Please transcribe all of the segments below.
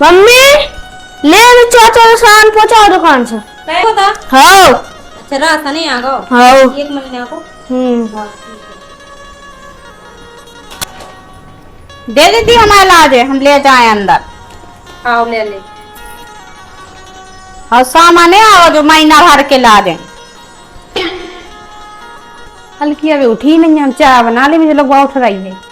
Mummy ले चाचा सामान पहुंचाओ दुकान से। तय होता। हाँ अच्छा रास्ता नहीं आ गो। हाँ 1 महीने को। हाँ, दे दीदी हमारे लाजे हम ले जाए अंदर। आओ ले ले। और सामान आओ जो महीना भर के ला दें। हल्की अभी उठी नहीं, हम चाय बना ले, मुझे लोग उठ रही है।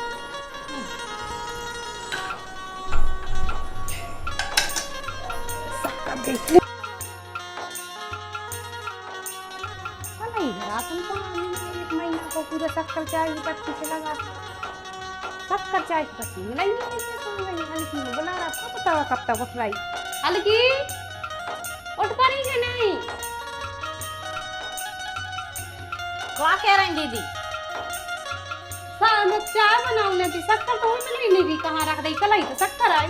पूरा शक्कर चाय की पत्ती से लगा, शक्कर चाय की पत्ती मिलाई हल्की में बना रहा था, पता कब तक उठ रही। हल्की उठ पड़ी कि नहीं? क्या कह रही दीदी? मैं चाय बनाऊंगी थी, शक्कर तो मिल नहीं रही, कहाँ रख दी कल तो शक्कर आई।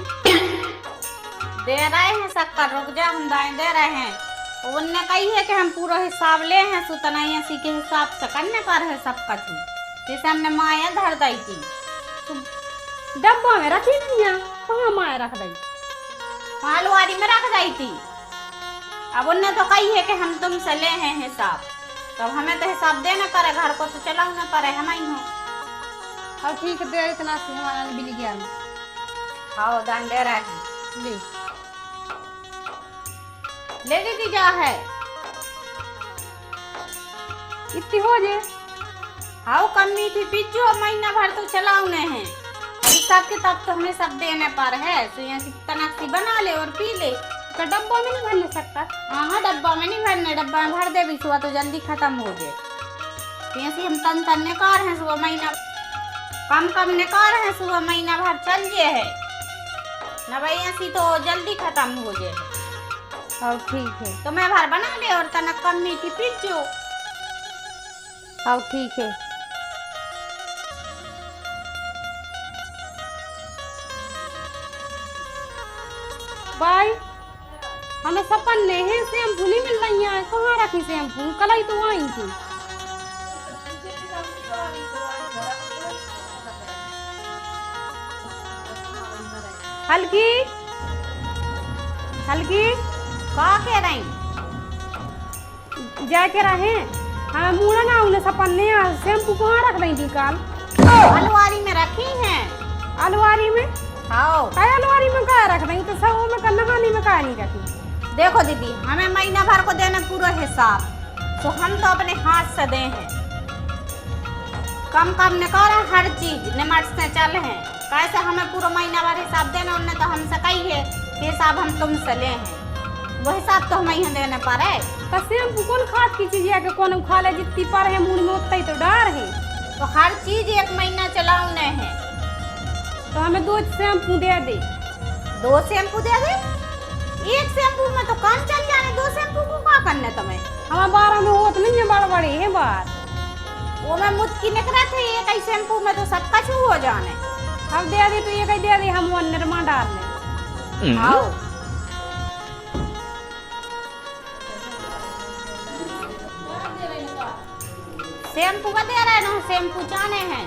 दे रहे हैं शक्कर, रुक जा हम दे रहे हैं। उनने कही है कि हम पूरा हिसाब ले हैं, सुतना ऐसी के हिसाब से करने पर है सब कछु, जैसे हमने माया धर दी थी। तो डब्बा में रखी नहीं है, कहाँ माया रख दी? अलमारी में रख दी थी। अब उनने तो कही है कि हम तुमसे ले हैं हिसाब, तब हमें तो हिसाब देना पड़े, घर को तो चलाना पड़े हम ही हो। अब ठीक है, दे इतना से हमारा बिल गया। हाँ दान दे रहे हैं। ले ले दीदी जा है इतनी हो जे। हाँ कमी थी पिज्जो, महीना भर तो चलाउने हैं। अभी सब किताब तो हमें सब देने पर है, तो यहाँ की तनक्सी बना ले और पी ले। तो डब्बा में नहीं भरने सकता? हाँ डब्बा में नहीं भरने, डब्बा में भर दे भी सुबह तो जल्दी खत्म हो जाए। तो ऐसे हम तन निकार हैं, सुबह महीना कम निकार हैं, सुबह महीना भर चल जे है न भाई, ऐसी तो जल्दी खत्म हो जाए। हाँ ठीक है। तो मैं भर बना ले और तनक कम मीठी पिज्जो। हाँ ठीक है। बाय। हमें सपन ने है शैम्पू नहीं मिल रही है, कहाँ रखी शैम्पू? कल ही तो आई थी। हल्की हल्की क्या कह रही? जा के रहे हमें मुड़ा ना, उन्हें सपन ने शैम्पू कहाँ रख रही थी कल? अलमारी में रखी हैं। अलमारी में? हाँ काय अलमारी में क्या रख रही? तो सब में नहानी में क्या नहीं रखी? देखो दीदी, हमें महीना भर को देना पूरा हिसाब, तो हम तो अपने हाथ से दे हैं। कम निकाल हर चीज निमट से चल हैं, कैसे हमें पूरा महीना भर हिसाब देना। उनने तो हमसे कही है कि हिसाब हम तुमसे ले हैं, वो हिसाब तो हम यहाँ देने पर है। तो शैम्पू कौन खाद की चीज है कि कौन खा ले, जितनी पर है मुंह में उतना ही तो डर है। तो हर चीज 1 महीना चलाउने है। तो हमें 2 शैम्पू दे दे। 2 शैम्पू दे दे? 1 शैम्पू में तो काम चल जाने, 2 शैम्पू को क्या करने तुम्हें? हमारे 12 में होत नहीं है, बड़बड़े है बात। वो मैं मुझकी निकला थे, एक ही शैम्पू में तो सब कछु हो जाने। अब दे दे तो ये कहीं दे दे, हम वो निरमा डाल ले। आओ शैम्पू का दे रहे ना, शैम्पू जाने हैं।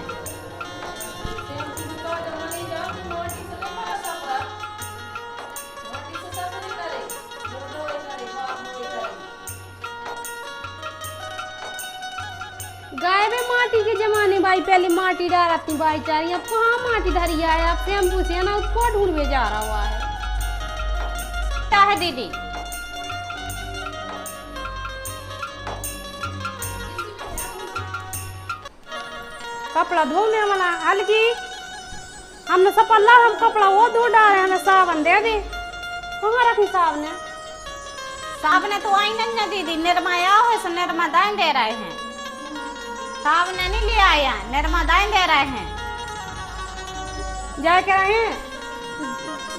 गाय में माटी के जमाने भाई, पहले माटी डालती भाई चारी, अब कहाँ माटी धरी है? अब शैम्पू से ना उसको ढूंढ जा रहा हुआ है। क्या है दीदी? कपड़ा धोने वाला हल्की, हमने सपल्ला हम कपड़ा वो धो डाले, हमें साबुन दे दे। कहाँ रखी साबुन? साबने तो आई नहीं ना दीदी, निरमा आओ है, सो निरमा दान दे रहे हैं। साबने नहीं ले आया, निरमा दान दे रहे हैं। जा के रहे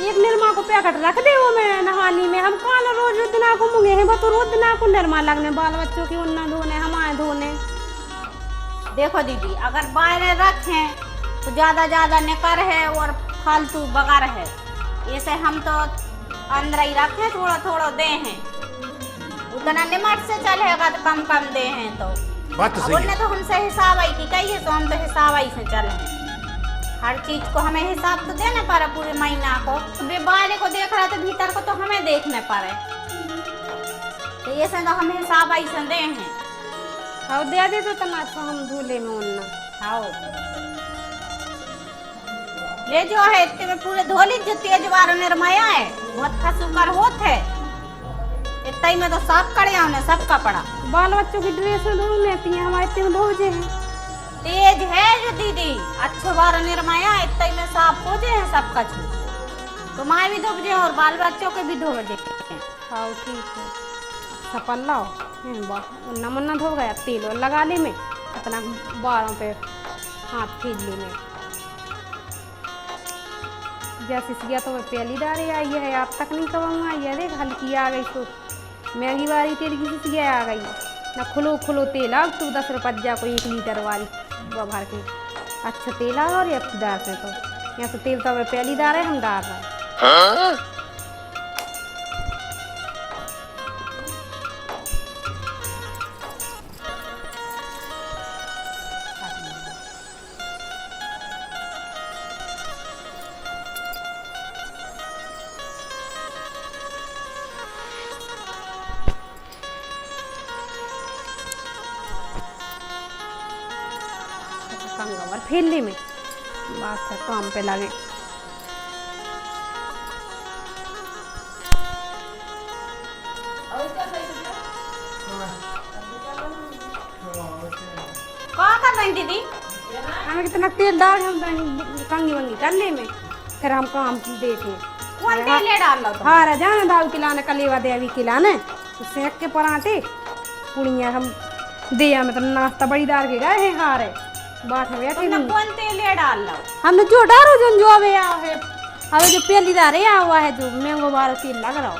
एक निरमा को पैकेट रख दे वो में नहानी में। हम कल रोज दिन को मुंगे हैं, बस रोज दिन को निरमा लगने, बाल बच्चों की उन्ना धोने, हमारे धोने। देखो दीदी, अगर बाहर रखें तो ज्यादा निकर है और फालतू बगर है, ऐसे हम तो अंदर ही रखे, थोड़ा दे हैं, उतना निमट से चलेगा तो कम दे हैं। तो बात तो अब सही उनने है। तो हमसे हिसाब आई की कही है, तो हम तो हिसाब आई से चल हैं। हर चीज को हमें हिसाब तो देना पड़ा पूरे महीना को। बे बाहर को देख रहा तो भीतर को तो हमें देखने पड़े, तो ये से तो हम हिसाब ऐसा दे हैं। हाँ दे दे तो तमाशा हम धूले में उन्ना। हाँ ले जो है इतने में पूरे धोली जो तेज वारो निर्मया है बहुत खसुकर होत है, इतना ही में तो साफ करे हमने सब कपड़ा। बाल बच्चों की ड्रेस धो लेती हैं हमारे, इतने में धोजे हैं। तेज है जो दीदी, अच्छो बार निर्मया इतना ही में साफ हो जाए सब कछु, तुम्हारे भी धो बजे और बाल बच्चों के भी धो बजे। हाँ ठीक है, सफल लाओ उन्ना मुन्ना धो गया, तेल और लगा ले में अपना बालों पे हाथ खींच ले में। जैसे गया तो वह पहली दारे आई है, आप तक नहीं कब आई है। देख हल्की आ गई तो महंगी वाली तेल की सिसिया आ गई ना। खुलो खुलो तेल आ तू 10 रुपया को 1 लीटर वाली भर के अच्छा तेल आ। और अब दार से तो यहाँ से तेल तो पहली दार है हम डाल रहे हैं। कंगवर फैले में बात है, काम पे लगे। क्या कर रही दीदी? हमें कितना तेल डाल हम कंगी वंगी कर ले में, फिर हम काम देखें। कौन तेल ले डाल लो? हाँ रजाना दाऊ खिलाने कलेवा देवी खिलाने सेक के पराठे पुड़िया हम दिया मतलब नाश्ता बड़ी दार के गए हैं हारे बैठे बैठे। कौन तेल ले डाल लो? हमने जो डारो जो अबे है अबे जो पहली दारे आया हुआ है जो मैंगो बार तेल लग रहा हो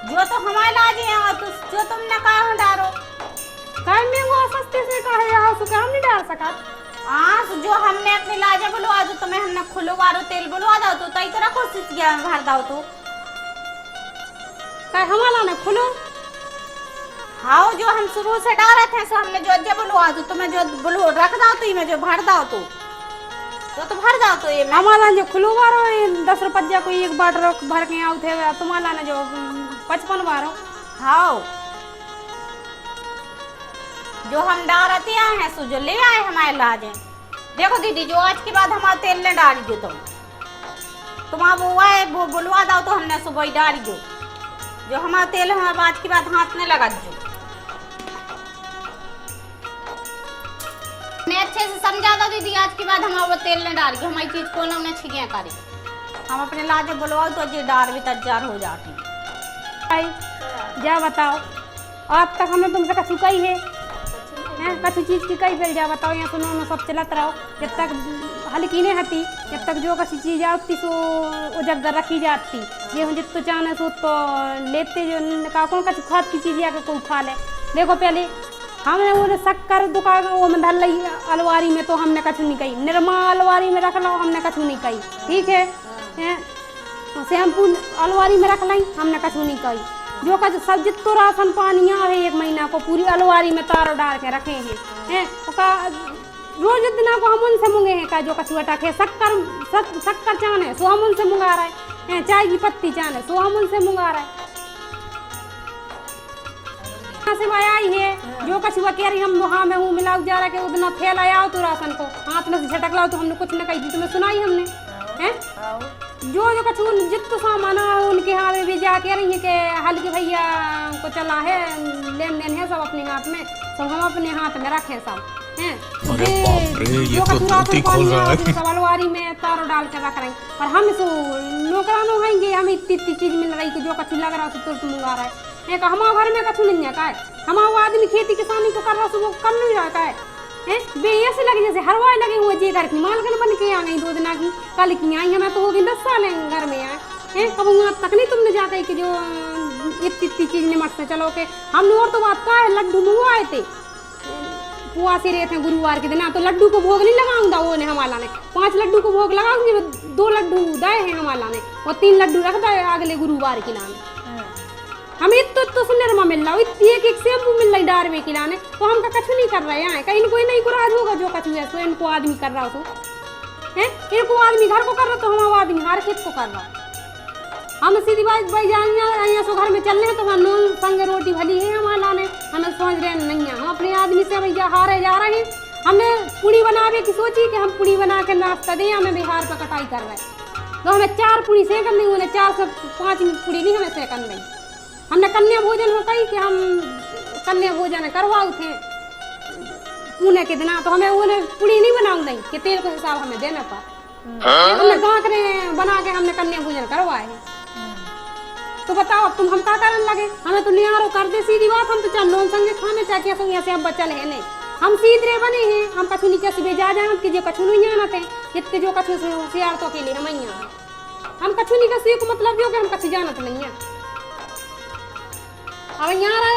जो तो हमारे लाजे हैं तो जो तुमने कहा डालो काय मैंगो सस्ते से कहे यहाँ सुखा हम नहीं डाल सका। आज जो हमने अपने लाजे बुलवा दो तुम्हें हमने खुलो वारो तेल बुलवा दो तो तई तरह कोशिश किया भर दो तो काय हमारा ना खुलो। हाँ जो हम शुरू से डाले थे सो हमने जो जब बुलवा दो तुम्हें जो बुलवा रख दो तो मैं जो भर दो तो भर दो तो ये हमारा जो खुलो वारो 10 रुपया को 1 बाटर भर के आउ थे तुम्हारा ना जो 55 वारो। हाँ जो हम डालते हैं सो जो ले आए हमारे लाजे। देखो दीदी जो आज के बाद हमारा तेल न डाल दो तुम वो आए वो बुलवा दो तो हमने सुबह डाल दो जो हमारा तेल हमारे आज के बाद हाथ में लगा दो। मैं अच्छे से समझा दो दीदी आज के बाद हमारा वो तेल न डाल के हमारी चीज को ना उन्हें छिगिया करे हम अपने लाजे बुलवाओ तो जी डाल भी तैयार हो जाती। जा बताओ अब तक हमने तुमसे कछु कही है कछु चीज की कई फिर जा बताओ यहाँ सुनो सब चलत रहो जब तक हल्की नहीं हती जब तक जो कसी चीज आती सो वो जगह रखी जाती ये हम जितो चाहने सो तो लेते जो का कौन कछु खाद की चीज आके कोई खा ले। देखो पहले हमने वो शक्कर दुकान वो में धर ली अलवारी में तो हमने कछु नहीं कही निरमा अलवारी में रख लो हमने कछु नहीं कही ठीक है शैम्पू अलवारी में रख लाई हमने कछु नहीं कही जो का सब जितो राशन पानी है 1 महीना को पूरी अलवारी में तारो डाल के रखे हैं रोज दिना को हम उनसे मुंगे हैं का जो कछु अटक है शक्कर चाने सो हम उनसे मुंगा रहे हैं चाय की पत्ती चाने सो हम उनसे मुंगा रहे से आई है जो कछु कह रही हम वहाँ में हूँ मिलाऊ जा रहा के उतना फैल आया तो राशन को हाथ में से झटक लाओ तो हमने कुछ न कही तुम्हें सुनाई हमने हैं जो कछु जितना सामान है उनके यहाँ में भी जा कह रही है कि हल्के भैया को चला है लेन देन है सब अपने हाथ में सब हम अपने हाथ में रखे सब हैं ये तो धोती खोल रहा है सब अलवारी में तारों डाल कर रख रही और हम इसको नौकरानों खाएंगे हमें इतनी चीज मिल रही कि जो कछु लग रहा है तुरंत मंगा रहा है हमारे घर में कछु नहीं है हमारा आदमी खेती किसानी को कर रहा है वो कर नहीं रहा है बे ऐसे लगे जैसे हरवाए लगे हुए जे घर की मालकन बन के आ गई 2 दिन की कल की आई हमें तो हो गई 10 साल घर में आए हैं कब वहाँ तक नहीं तुमने जाकर कि जो इतनी चीज निमट से चलो के हमने और तो बात का है लड्डू मंगवाए थे पुआ से रहे थे गुरुवार के दिन तो लड्डू को भोग नहीं लगाऊंगा वो ने हमारा ने 5 लड्डू को भोग लगाऊंगी 2 लड्डू दाए हैं हमारा ने और 3 लड्डू रख दे अगले गुरुवार के लाने हमें तो सुनने मिल रहा एक शैम्पू मिल रही डार में खिलाने तो हम कछु नहीं कर रहे हैं कहीं कोई नहीं को राज होगा जो कछु है तो इनको आदमी कर रहा हो हैं? इनको आदमी घर को कर रहा तो हम आदमी हर खेत को कर रहा। हम सीधी बात भाई जाएंगे सो घर में चलने हैं तो हम नून संग रोटी भली है हमारा ने, हमें समझ रहे नहीं है। हम अपने आदमी से भैया हारे जा रहे हैं। हमने पूड़ी बनावे की सोची कि हम पूड़ी बना के नाश्ता दें, हमें बिहार पर कटाई कर रहे तो हमें 4 पूड़ी सेकन नहीं, उन्हें 4 से 5 पूड़ी नहीं हमें सेकन नहीं। हमने कन्या भोजन हो कही कि हम कन्या भोजन करवाओ थे पुणे के दिन, तो हमें उन्हें पूड़ी नहीं बनाऊ नहीं कि तेल को हिसाब हमें देना पड़ा। हमने गाँकरे बना के हमने कन्या भोजन करवाए हैं। तो बताओ अब तुम हम क्या करने लगे? हमें तो नियारो कर दे सीधी बात। हम तो चाहे लोन संगे खाने चाहे क्या संगे ऐसे हम बचल है नहीं, हम सीधे बने हैं। हम कछु नहीं कैसे बेजा जान कि जो कछु नहीं जानते इतने जो कछु से होशियार तो के लिए हम यहाँ हम कछु नहीं कैसे को मतलब यो कि हम कछु जानत नहीं है। अब यहाँ रहा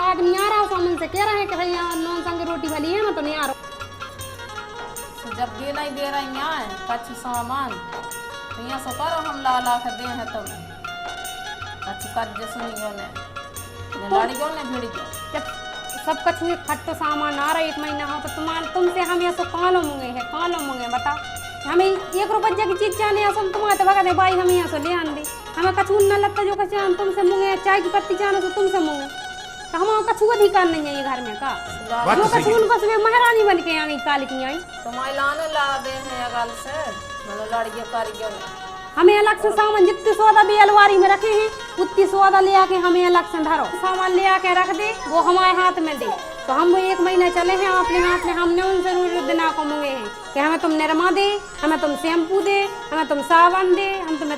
आदमी आ रहा सामने से कह रहे हैं कि भैया लोन संगे रोटी भली है, मैं तो नहीं आ रहा। जब दे नहीं दे रही यहाँ कछु सामान तो यहाँ से करो हम ला ला कर दे हैं तुम कछु कर जो सुनियो ने लड़ियों ने भिड़ियों जब सब कछु एक खट्टो सामान आ रहा है 1 महीना हो तो तुमसे हम यहाँ सो कालो मुंगे बताओ। हमें 1 रुपया की चीज चाहने हम तुम्हारे तो भगा दे भाई हम यहाँ से ले आन दे। हमें कछु न लगता जो कछु हम तुमसे मुंगे, चाय की पत्ती चाहने तो तुमसे मुंगे, तो हम कछु अधिकार नहीं है ये घर में का जो कछु उनको सब महारानी बन के आ गई काल की आई तुम्हारे लाने ला दे हैं अगल से मतलब लड़ियों कारियों ने। हमें अलग से सामान जितनी सौदा भी अलमारी में रखे हैं उतनी सौदा ले आके हमें अलग से धरो सामान ले आके रख दे, वो हमारे हाथ में दे। तो हम वो 1 महीना चले हैं अपने हाथ में। हमने उनसे रोज दिना को मंगे हैं कि हमें तुम निरमा दे, हमें तुम शैम्पू दे, हमें तुम साबुन दे,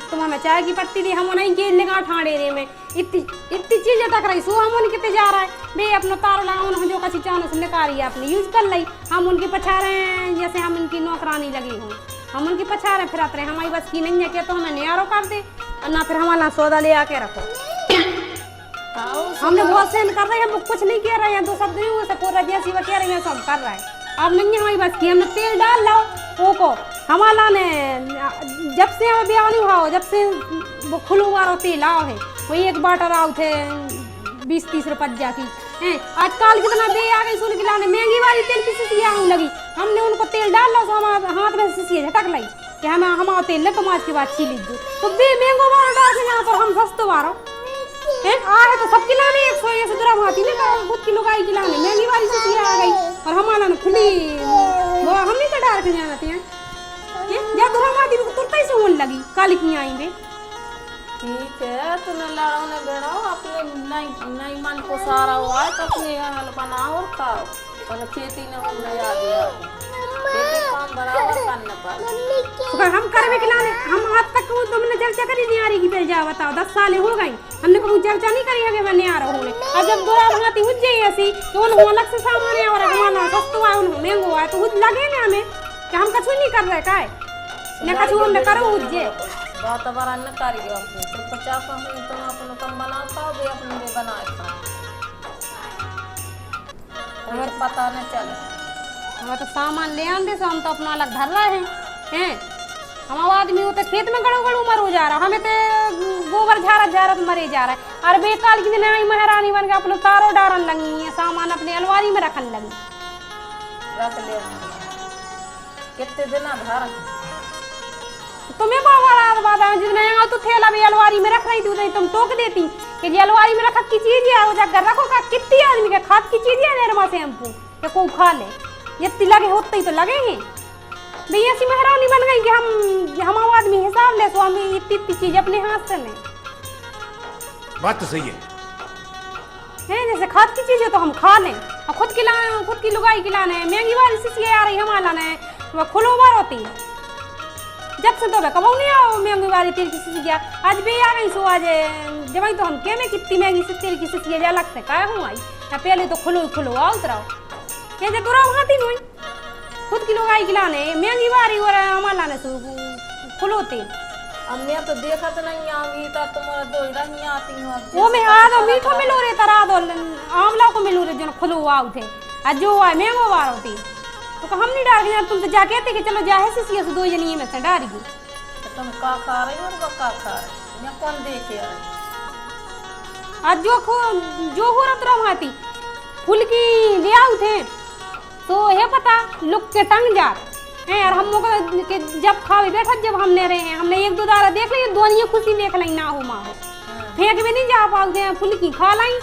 तुम हमें चाय की पत्ती दे। हम नहीं के निगाह ठाड़े रे में इतनी चीजें टक रही सो हम उनके जा रहा है बे अपना तार लगा जो कसी चाने से निकाली अपनी यूज कर ली। हम उनकी पछा रहे हैं जैसे हम उनकी नौकरानी लगी हूँ, हम उनकी पछा रहे फिरत रहे। हमारी बस की नहीं है क्या तो हमें नियारो कर दे और ना फिर हमारा सौदा ले आके रखो। हमने बहुत सहन कर रहे हैं, हम कुछ नहीं कह रहे हैं, तो सब से पूरा जैसी वो कह रही है सब कर रहा है। अब नहीं है हमारी बस की, हमने तेल डाल लो वो को हमारा ने जब से हमें ब्याह नहीं हुआ जब से वो खुलो वारो तेल आओ है वही 1 बाटर आओ थे 20-30 रुपया की हैं। आजकल कितना दे आ गई सुन खिलाने महंगी वाली तेल की शीशियाँ आने लगी। हमने उनको तेल डाल लो तो हमारे हाथ में शीशियाँ झटक लाई कि हमारा तेल ले तुम आज के बाद छी लीजिए। तो बे महंगो वारो डाल के यहाँ पर हम सस्तो वारो है तो सब खिलाने 100 ग्राम हाथी ने खुद की लुगाई खिलाने महंगी वाली शीशियाँ आ गई और हमारा ना खुली वो हम नहीं तो डाल के जाना थे जब हमारी तुरंत ही से होने लगी काली की आई बे। ठीक है तूने लड़ाओ ने बेड़ाओ अपने नहीं मन को सारा हुआ है तो अपने हाल बनाओ और खाओ और खेती ने उन्हें याद खेती काम बराबर करना पड़ा। हम करवे खिलाने हम आज तक तुमने चर्चा करी नहीं आ रही की पे जा बताओ 10 साल हो गई हमने कभी चर्चा नहीं करी है कि मैं नहीं आ रहा हूँ। अब जब दोरा भाती हुज जाई ऐसी तो उन्होंने अलग से सामान है और हमारा सस्ता है उन्होंने महंगो है तो हुज लगे ना हमें कि हम कछु नहीं कर रहे का है न कछु हमने करो हुज जे बहुत बड़ा न करियो अपने तो 50 तुम अपने कम बना पाओ वे अपने भी बना खाओ हमें पता न चले। हमें तो सामान ले आने से हम तो अपना अलग धर रहे हैं हमारा आदमी वो तो खेत में गड़ो मरो जा रहा हमें तो गोबर झारत मरे जा रहा है। और बेकाल की दिन आई महारानी बन के अपने तारो डारन लगी है सामान अपनी अलमारी में रखने लगी रख ले कितने दिन धर तुम्हें बात जितने यहाँ तो थैला भी अलमारी में रख रही थी तुम टोक देती कि ये अलमारी में रखा की चीज है वो जाकर रखो का कितनी आदमी के खाद की चीज है निरमा शैम्पू या को खा ले ये लगे होते ही तो लगे हैं भैया ऐसी महारानी बन गई कि हम आदमी हिसाब ले सो हम इतनी चीज अपने हाथ से लें। बात तो सही है जैसे खाद की चीज है तो हम खा लें और खुद की लुगाई खिलाने महंगी वाली शीशी आ रही हमारा ने वो खुलो बार होती जब से तो कब नहीं आओ महंगी वाली तेल की शीशी आज भी आ गई सो आज जब तो हम क्या में कितनी महंगी तेल की शीशी अलग से क्या हूँ आई या पहले तो खुलो आओ उतराओ क्या जब तुरा हाथी नहीं खुद की लोग आई खिलाने महंगी वारी और हमारा ने खुलो तेल अब मैं तो देखा तो नहीं आऊंगी तो तुम्हारा दो रही आती हूँ वो में आ दो मीठो मिलो रे तरा दो आंवला को मिलो रे जो खुलो आओ थे आज जो आए महंगो वार होती तो हम नहीं डाल के तुम तो जा कहते कि चलो जा है सी 2 जनी में से डाल गई तो तुम का खा रही हो और का खा रही मैं कौन देखे आज जो हो रहा हाथी फुल की ले आओ थे तो है पता लुक के टंग जा हैं यार हम लोग के जब खावे बैठा जब हमने रहे हैं हमने एक दो दारा देख ली दोनिया खुशी देख ली ना हो माँ फेंक भी नहीं जा पाओगे फुल्की खा लाई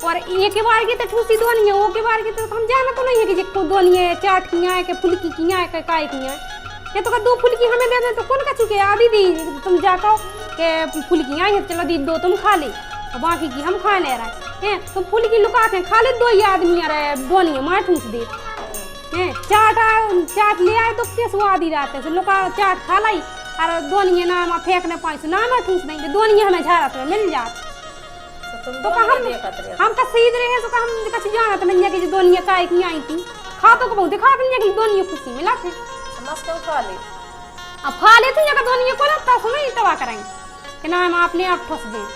और एक बार की तो ठूसी दोनिया वो के बार की तो हम जाना तो नहीं है कि जिसको दोनिया चाट किया है कि फुल्की किया है कि काय किया है ये तो का दो फुल्की हमें दे दे तो कौन का चुके आधी दी तुम जाकर के फुल्की आई है चलो दी दो तुम खा ले और बाकी की हम खा ले रहे हैं तुम फुल्की लुका के खा ले दो ही आदमी आ रहे दोनिया मार ठूस दे हैं चाट ले आए तो क्या स्वाद ही रहते से लोग चाट खा लाई और दोनिया ना फेंकने पाई से ना ठूस नहीं दोनिया हमें झाड़ा तो मिल जात तो हम का सीध रहे सो का हम कछ जाना तो नन्या की दोनिया काय की आई थी खा तो को बहुत खा के की दोनिया खुशी मिला थे मस्त खा ले अब खा लेते या का दोनिया को लगता सुनो ही तवा कराएंगे कि ना हम अपने आप ठोस दें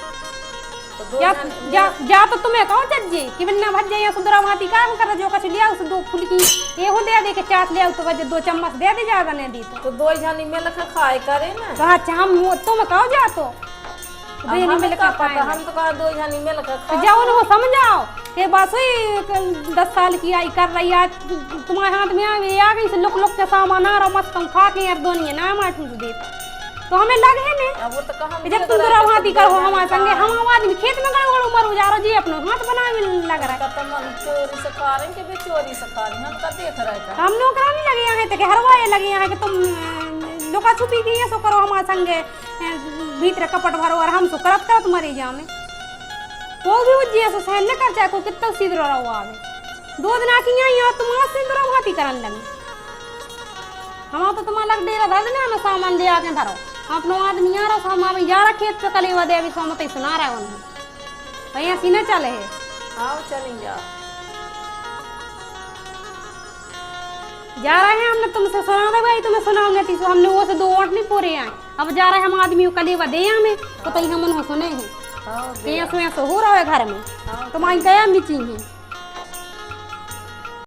जा तो तुम्हें कहो जज्जे कि बिना भज जाए सुंदरा भांति काम कर जो कछ लिया उस दो फुल्की ये हो दे के चाट ले तो वजह 2 चम्मच दे दे ज्यादा नहीं दी तो 2 जनी मिल के खाए करे ना तो अच्छा हम तुम कहो जा तो हम मिल के पता हम तो कहा 2 जनी मिल के खा जाओ उनको समझाओ कि बस वही 10 साल की आई कर रही है तुम्हारे हाथ में आ गई से लोक के सामान आ रहा मस्त तुम खा के यार दोनिया ना मार ठूस दे तो हमें लगे है ने वो तो कहा जब तुम दूरा भांति करो हमारे संगे हम आदमी खेत में गड़बड़ उमर उजारो जी अपने हाथ बनावे लग रहा है तो मन चोरी से खा रहे कि चोरी से खा रहे हम का देख रहे थे हम नौकरानी लगे यहाँ तो हरवाए लगे यहाँ कि तुम लुका छुपी की सो करो हमारे संगे भीतर कपट भरो और हम सो करत करत मरी जामे वो भी उज्जिया से सहन न कर चाहे को कितना सीधरो रहो आवे 2 दिन आकी आई और तुम आज सीधरो भांति करन लगे हम तो तुम्हारा लग डेरा धर देना ना सामान ले आके धरो अपनो आदमी आ रहा हम अभी जा रहा खेत पे कलेवा दे अभी सोमते सुना रहा है उन्हें भैया सीना चले है आओ चली जा रहे हैं हमने तुमसे सुना दे भाई तुम्हें सुनाऊंगे तीसो हमने वो से 2 वोट नहीं पूरे आए अब जा रहे हैं हम आदमी को कलेवा दे हमें तो हम उन्हें सुने हैं ये हो रहा है घर में तुम्हारी गया मिची है